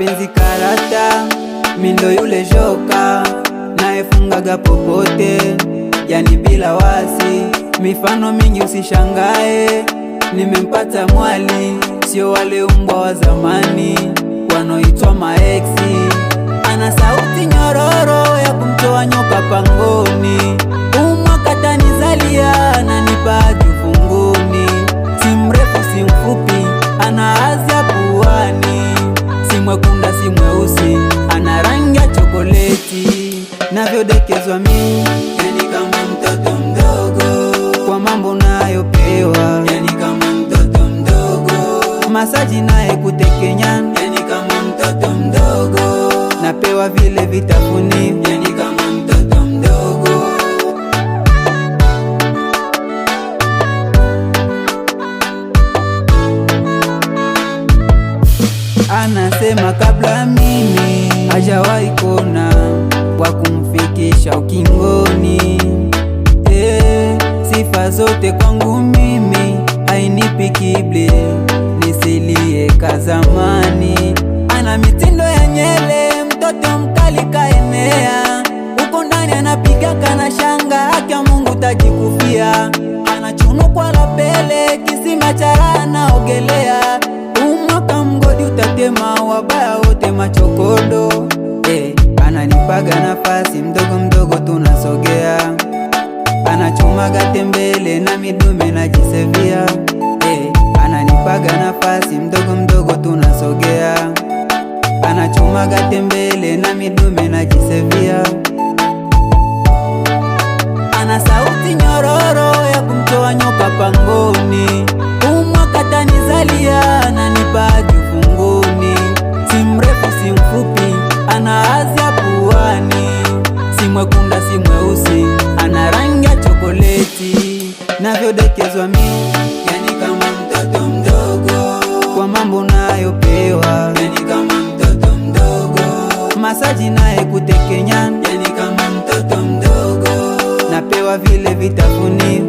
mapenzi karata, mindo yule joka naefungaga popote, yani bila wasi. Mifano mingi usishangae, nimempata mwali, sio wale umbwa wa zamani wanoitwa maeksi. Ana sauti nyororo ya kumtoa nyoka pangoni, umwaka tanizalia na nipaji ufunguni. Si mrefu si mfupi, ana azia puani, si mwekunda si mweusi, ana rangi ya chokoleti. Navyodekezwa mimi, yani kama mtoto mdogo, kwa mambo nayopewa, yani kama mtoto mdogo. Masaji naye kutekenya, yani kama mtoto mdogo. Napewa vile vitafuni, yani kama mtoto mdogo. Anasema kabla mimi hajawahi kuona wa kumfikisha ukingoni. Sifa zote kwangu mimi, hainipi kibli nisilie kazamani. Ana mitindo ya nyele, mtoto mkali kaenea, uko ndani anapiga kana shanga, haki ya Mungu tajikufia. Anachunu kwa lapele, kisima chara anaogelea, umwaka mgodi utatema, wabaya wote machokodo. Ananipaga nafasi, mdogo mdogo tunasogea, anachumaga tembele na midume najisevia. Ananipaga nafasi, mdogo mdogo tunasogea, anachumaga tembele na midume najisevia. Ana sauti nyororo ya kumtoa nyoka pangoni, umwaka tanizalia na nipaji ufunguni. Si mrefu si mfupi, ana azia puani, si mwekunda si mweusi, ana rangi ya chokoleti. Navyodekezwa mimi, yani kama mtoto mdogo, kwa mambo nayopewa, yani kama mtoto mdogo. Masaji naye kutekenya, yani kama mtoto mdogo. Napewa vile vitafuni,